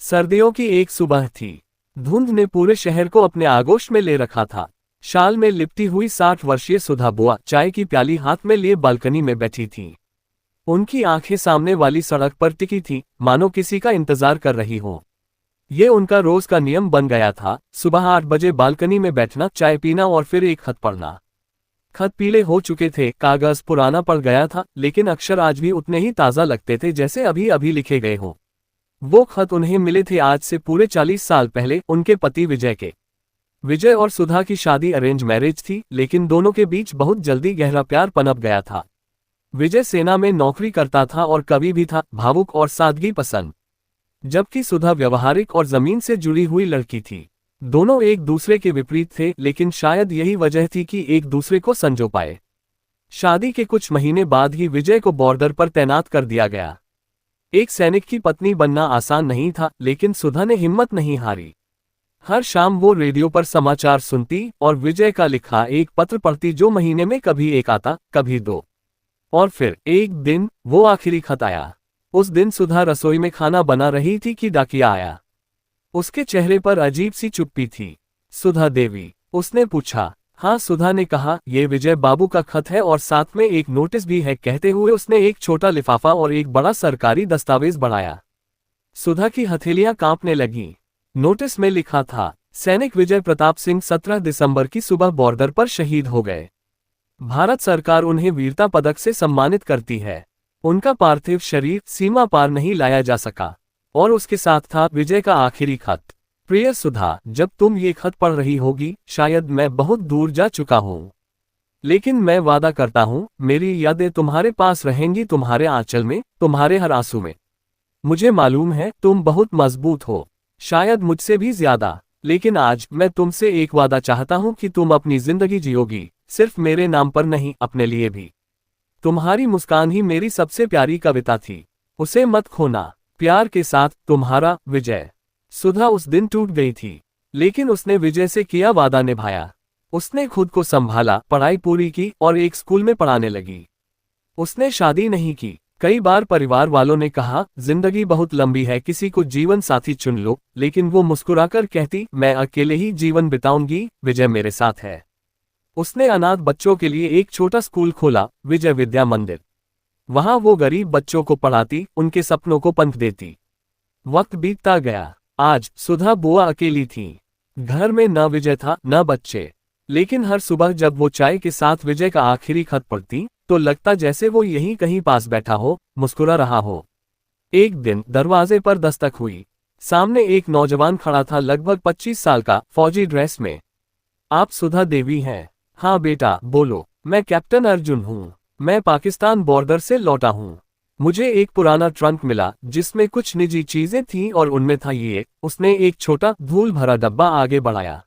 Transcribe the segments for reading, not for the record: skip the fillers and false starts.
सर्दियों की एक सुबह थी। धुंध ने पूरे शहर को अपने आगोश में ले रखा था। शाल में लिपटी हुई 60 वर्षीय सुधा बुआ चाय की प्याली हाथ में लिए बालकनी में बैठी थी। उनकी आंखें सामने वाली सड़क पर टिकी थी, मानो किसी का इंतजार कर रही हो। ये उनका रोज का नियम बन गया था, सुबह 8 बजे बालकनी में बैठना, चाय पीना और फिर एक खत पढ़ना। खत पीले हो चुके थे, कागज पुराना पड़ गया था, लेकिन अक्षर आज भी उतने ही ताज़ा लगते थे जैसे अभी अभी लिखे गए हों। वो खत उन्हें मिले थे आज से पूरे 40 साल पहले, उनके पति विजय के। विजय और सुधा की शादी अरेंज मैरिज थी, लेकिन दोनों के बीच बहुत जल्दी गहरा प्यार पनप गया था। विजय सेना में नौकरी करता था और कवि भी था, भावुक और सादगी पसंद, जबकि सुधा व्यवहारिक और जमीन से जुड़ी हुई लड़की थी। दोनों एक दूसरे के विपरीत थे, लेकिन शायद यही वजह थी कि एक दूसरे को संजो पाए। शादी के कुछ महीने बाद ही विजय को बॉर्डर पर तैनात कर दिया गया। एक सैनिक की पत्नी बनना आसान नहीं था, लेकिन सुधा ने हिम्मत नहीं हारी। हर शाम वो रेडियो पर समाचार सुनती और विजय का लिखा एक पत्र पढ़ती, जो महीने में कभी एक आता, कभी दो। और फिर एक दिन वो आखिरी खत आया। उस दिन सुधा रसोई में खाना बना रही थी कि डाकिया आया। उसके चेहरे पर अजीब सी चुप्पी थी। सुधा देवी, उसने पूछा। हाँ, सुधा ने कहा, ये विजय बाबू का खत है और साथ में एक नोटिस भी है। कहते हुए उसने एक छोटा लिफाफा और एक बड़ा सरकारी दस्तावेज बढ़ाया। सुधा की हथेलियां कांपने लगीं। नोटिस में लिखा था, सैनिक विजय प्रताप सिंह 17 दिसंबर की सुबह बॉर्डर पर शहीद हो गए। भारत सरकार उन्हें वीरता पदक से सम्मानित करती है। उनका पार्थिव शरीर सीमा पार नहीं लाया जा सका। और उसके साथ था विजय का आखिरी खत। प्रिय सुधा, जब तुम ये खत पढ़ रही होगी, शायद मैं बहुत दूर जा चुका हूँ, लेकिन मैं वादा करता हूँ, मेरी यादें तुम्हारे पास रहेंगी, तुम्हारे आंचल में, तुम्हारे हर आंसू में। मुझे मालूम है तुम बहुत मजबूत हो, शायद मुझसे भी ज्यादा, लेकिन आज मैं तुमसे एक वादा चाहता हूँ कि तुम अपनी जिंदगी जियोगी, सिर्फ मेरे नाम पर नहीं, अपने लिए भी। तुम्हारी मुस्कान ही मेरी सबसे प्यारी कविता थी, उसे मत खोना। प्यार के साथ, तुम्हारा विजय। सुधा उस दिन टूट गई थी, लेकिन उसने विजय से किया वादा निभाया। उसने खुद को संभाला, पढ़ाई पूरी की और एक स्कूल में पढ़ाने लगी। उसने शादी नहीं की। कई बार परिवार वालों ने कहा, जिंदगी बहुत लंबी है, किसी को जीवन साथी चुन लो, लेकिन वो मुस्कुराकर कहती, मैं अकेले ही जीवन बिताऊंगी, विजय मेरे साथ है। उसने अनाथ बच्चों के लिए एक छोटा स्कूल खोला, विजय विद्या मंदिर। वहां वो गरीब बच्चों को पढ़ाती, उनके सपनों को पंख देती। वक्त बीतता गया। आज सुधा बुआ अकेली थी। घर में न विजय था, न बच्चे, लेकिन हर सुबह जब वो चाय के साथ विजय का आखिरी खत पढ़ती, तो लगता जैसे वो यहीं कहीं पास बैठा हो, मुस्कुरा रहा हो। एक दिन दरवाजे पर दस्तक हुई। सामने एक नौजवान खड़ा था, लगभग 25 साल का, फौजी ड्रेस में। आप सुधा देवी हैं? हाँ बेटा, बोलो। मैं कैप्टन अर्जुन हूँ। मैं पाकिस्तान बॉर्डर से लौटा हूँ। मुझे एक पुराना ट्रंक मिला जिसमें कुछ निजी चीजें थीं और उनमें था ये। उसने एक छोटा धूल भरा डब्बा आगे बढ़ाया।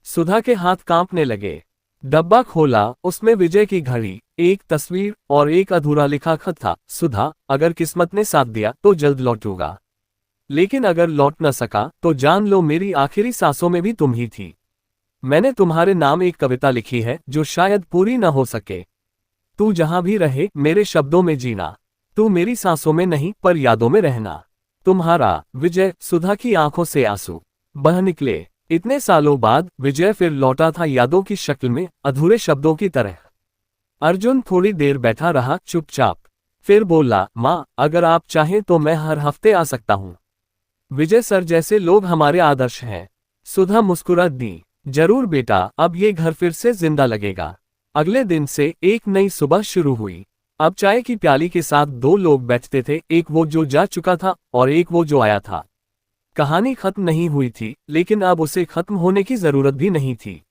सुधा के हाथ कांपने लगे। डब्बा खोला, उसमें विजय की घड़ी, एक तस्वीर और एक अधूरा लिखा खत था। सुधा, अगर किस्मत ने साथ दिया तो जल्द लौटूंगा, लेकिन अगर लौट न सका तो जान लो मेरी आखिरी सांसों में भी तुम ही थी। मैंने तुम्हारे नाम एक कविता लिखी है जो शायद पूरी न हो सके। तू जहां भी रहे, मेरे शब्दों में जीना। तू मेरी सांसों में नहीं, पर यादों में रहना। तुम्हारा विजय। सुधा की आंखों से आंसू बह निकले। इतने सालों बाद विजय फिर लौटा था, यादों की शक्ल में, अधूरे शब्दों की तरह। अर्जुन थोड़ी देर बैठा रहा, चुपचाप। फिर बोला, माँ, अगर आप चाहें तो मैं हर हफ्ते आ सकता हूँ। विजय सर जैसे लोग हमारे आदर्श हैं। सुधा मुस्कुरा दी। जरूर बेटा, अब ये घर फिर से जिंदा लगेगा। अगले दिन से एक नई सुबह शुरू हुई। अब चाय की प्याली के साथ 2 लोग बैठते थे, एक वो जो जा चुका था और एक वो जो आया था। कहानी खत्म नहीं हुई थी, लेकिन अब उसे खत्म होने की जरूरत भी नहीं थी।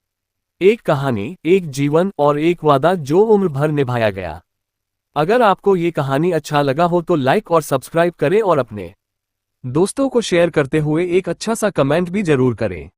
एक कहानी, एक जीवन और एक वादा जो उम्र भर निभाया गया। अगर आपको ये कहानी अच्छा लगा हो तो लाइक और सब्सक्राइब करें और अपने दोस्तों को शेयर करते हुए एक अच्छा सा कमेंट भी जरूर करें।